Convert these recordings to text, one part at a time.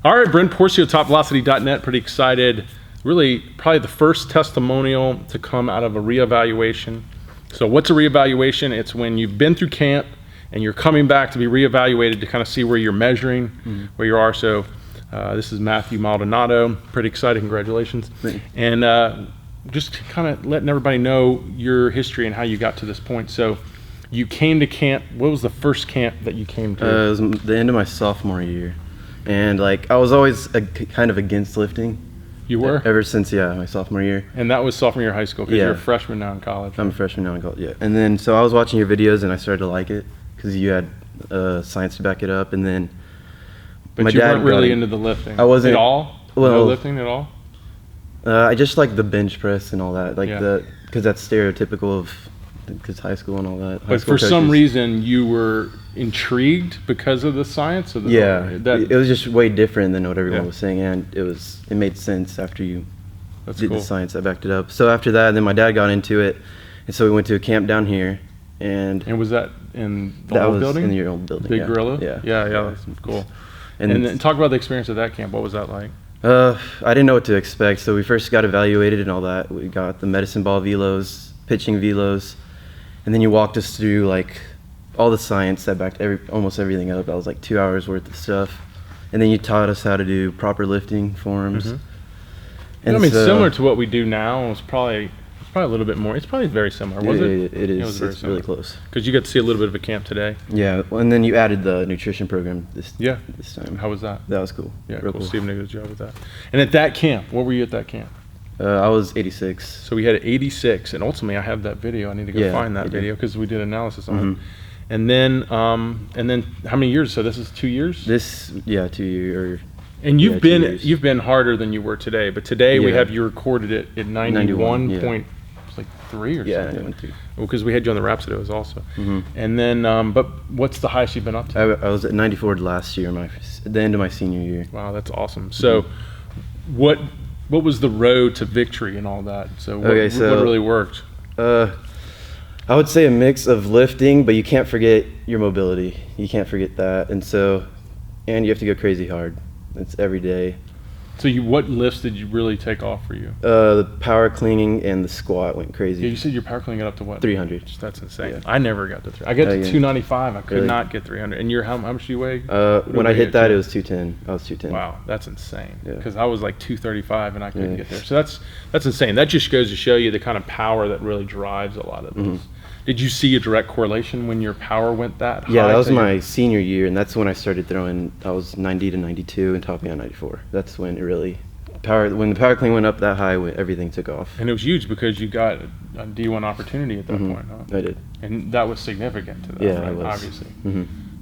All right, Brent Pourciau, TopVelocity.net. Pretty excited. Really, probably the first testimonial to come out of a reevaluation. So what's a reevaluation? It's when you've been through camp and you're coming back to be reevaluated to kind of see where you're measuring, where you are. So this is Matt Maldonado. Pretty excited. Congratulations. And just kind of letting everybody know your history and how you got to this point. So you came to camp. What was the first camp that you came to? It was the end of my sophomore year. And like I was always kind of against lifting. You were? Ever since, my sophomore year. And that was sophomore year of high school, because you're a freshman now in college. Right? I'm a freshman now in college, yeah. And then, so I was watching your videos and I started to like it, because you had science to back it up, and then but my you dad weren't really into the lifting? I wasn't. At all? Well, no lifting at all? I just like the bench press and all that, like because that's stereotypical of, because high school and all that. But for some reason, you were intrigued because of the science? Or it was just way different than what everyone was saying, and it made sense after you did the science that backed it up. So after that, then my dad got into it, and so we went to a camp down here. And was that in the old building? In your old building, Big Gorilla? Yeah, that's cool. And then talk about the experience of that camp. What was that like? I didn't know what to expect, so we first got evaluated and all that. We got the medicine ball velos, pitching velos, and then you walked us through like all the science that backed almost everything up. That was like 2 hours worth of stuff. And then you taught us how to do proper lifting forms. And I mean, similar to what we do now. It's probably a little bit more. It's probably very similar, was it? It is. It's really close. Because you got to see a little bit of a camp today. Yeah, and then you added the nutrition program this time. How was that? That was cool. Yeah, real cool. Stephen did a good job with that. And at that camp, what were you at that camp? I was 86. So we had 86, and ultimately I have that video. I need to go find that video because we did analysis on it. And then how many years? So this is 2 years? 2 years. And you've been harder than you were today. But today we have you recorded it at 91.3 or something. Well, because we had you on the Rhapsodos also. And then, but what's the highest you've been up to? I was at 94 last year, at the end of my senior year. Wow, that's awesome. So, what was the road to victory and all that? So what really worked? I would say a mix of lifting, but you can't forget your mobility. You can't forget that, and you have to go crazy hard. It's every day. So what lifts did you really take off for you? The power cleaning and the squat went crazy. Yeah, you said your power cleaning got up to what? 300. That's insane. Yeah. I never got to 300. I got to 295. I could not get 300. And how much do you weigh? When I hit that, it was 210. I was 210. Wow, that's insane. Because I was like 235 and I couldn't get there. So that's insane. That just goes to show you the kind of power that really drives a lot of this. Did you see a direct correlation when your power went that high? Yeah, that was my senior year, and that's when I started throwing. I was 90 to 92 and topping on 94. That's when it really when the power clean went up that high, everything took off. And it was huge because you got a D1 opportunity at that point, huh? I did. And that was significant to that, right? It was. Obviously.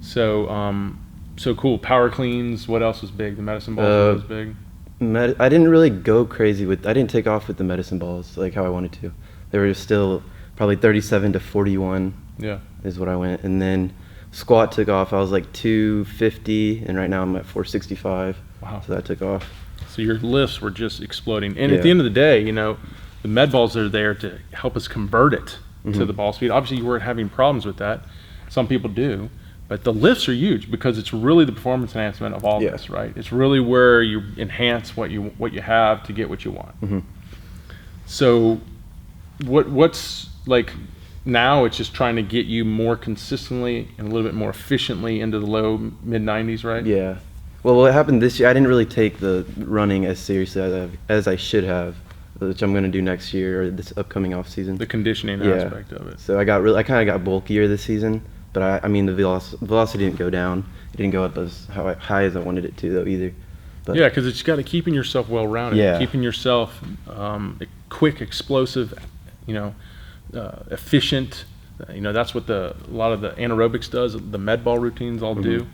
So cool. Power cleans. What else was big? The medicine balls was big. I didn't really go crazy I didn't take off with the medicine balls like how I wanted to. They were still probably 37 to 41. Yeah, is what I went. And then squat took off. I was like 250, and right now I'm at 465. Wow. So that took off. So your lifts were just exploding. And at the end of the day, the med balls are there to help us convert it to the ball speed. Obviously, you weren't having problems with that. Some people do. But the lifts are huge because it's really the performance enhancement of all this, right? It's really where you enhance what you have to get what you want. So what's like now it's just trying to get you more consistently and a little bit more efficiently into the low mid 90s, right? Yeah. Well, what happened this year, I didn't really take the running as seriously as I should have, which I'm going to do next year or this upcoming off season. The conditioning aspect of it. So I kind of got bulkier this season, but I mean the velocity didn't go down. It didn't go up as high as I wanted it to though either. But yeah, because it's got to keeping yourself well rounded, keeping yourself quick, explosive, efficient. That's what a lot of the anaerobics does. The med ball routines all do.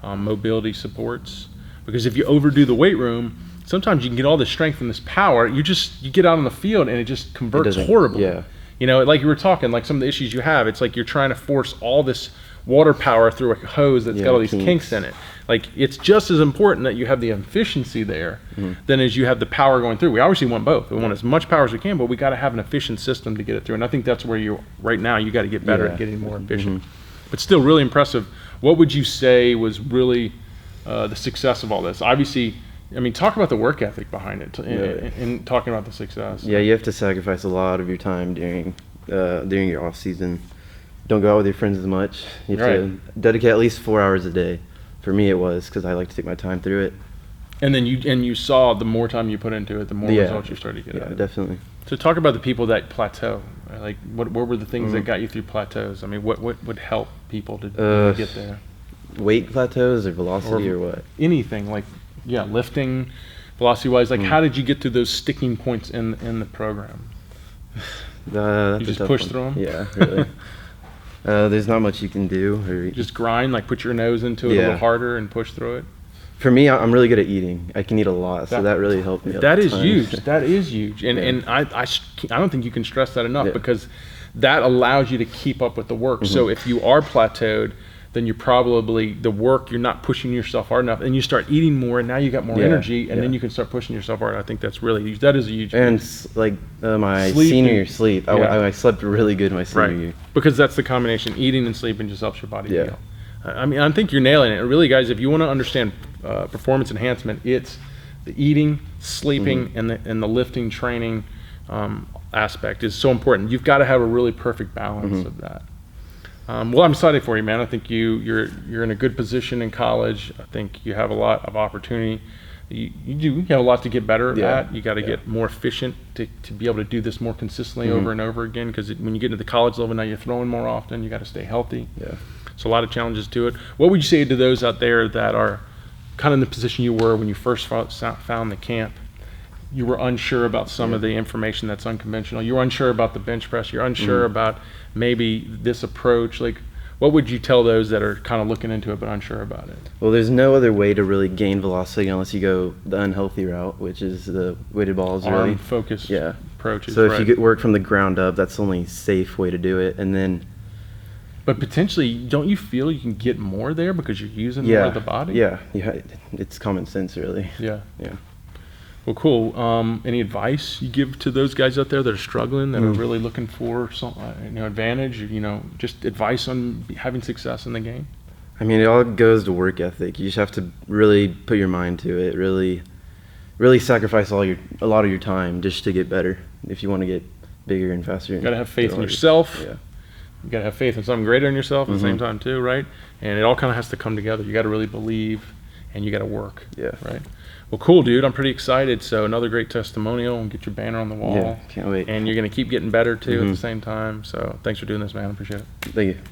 Mobility supports, because if you overdo the weight room, sometimes you can get all this strength and this power. You get out on the field and it just converts horribly. Like you were talking, like some of the issues you have, it's like you're trying to force all this water power through a hose that's got all these kinks in it. Like it's just as important that you have the efficiency there than as you have the power going through. We obviously want both. We want as much power as we can, but we got to have an efficient system to get it through. And I think that's where right now you got to get better at getting more efficient. But still really impressive. What would you say was really the success of all this? Obviously, I mean, talk about the work ethic behind it and talking about the success. Yeah, you have to sacrifice a lot of your time during your off season. Don't go out with your friends as much. You have to dedicate at least 4 hours a day. For me, it was because I like to take my time through it. And then you saw the more time you put into it, the more results you started to get out of it. Yeah, definitely. So talk about the people that plateau. Like, what were the things that got you through plateaus? I mean, what would help people to get there? Weight plateaus or velocity or what? Anything, like, lifting, velocity-wise. Like, how did you get to those sticking points in the program? That's you just push through them? Yeah, really. There's not much you can do. Or just grind, like put your nose into it a little harder and push through it? For me, I'm really good at eating. I can eat a lot, so that really helped me. That is huge. That is huge. And I don't think you can stress that enough because that allows you to keep up with the work. So if you are plateaued, then you're probably, you're not pushing yourself hard enough, and you start eating more, and now you got more energy, and then you can start pushing yourself hard. I think that's really huge. That is a huge And like my senior year sleep, I slept really good my senior year. Because that's the combination. Eating and sleeping just helps your body heal. I mean, I think you're nailing it. Really, guys, if you want to understand performance enhancement, it's the eating, sleeping, and the lifting training aspect is so important. You've got to have a really perfect balance of that. Well, I'm excited for you, man. I think you're in a good position in college. I think you have a lot of opportunity. You have a lot to get better at. You got to get more efficient to be able to do this more consistently over and over again. Because when you get into the college level, now you're throwing more often. You got to stay healthy. So a lot of challenges to it. What would you say to those out there that are kind of in the position you were when you first found the camp? You were unsure about some of the information that's unconventional. You were unsure about the bench press. You're unsure about maybe this approach. Like, what would you tell those that are kind of looking into it but unsure about it? Well, there's no other way to really gain velocity unless you go the unhealthy route, which is the weighted balls. Arm focused approaches. So if you work from the ground up, that's the only safe way to do it. And then, but potentially, don't you feel you can get more there because you're using more of the body? Yeah, it's common sense, really. Yeah. Well, cool. Any advice you give to those guys out there that are struggling, that are really looking for some advantage? Just advice on having success in the game. I mean, it all goes to work ethic. You just have to really put your mind to it. Really sacrifice a lot of your time just to get better. If you want to get bigger and faster. You got to have faith in yourself. Yeah. You got to have faith in something greater than yourself at the same time too, right? And it all kind of has to come together. You got to really believe, and you got to work. Yeah. Right. Well, cool, dude. I'm pretty excited. So another great testimonial, and get your banner on the wall. Yeah, can't wait. And you're going to keep getting better too at the same time. So thanks for doing this, man. I appreciate it. Thank you.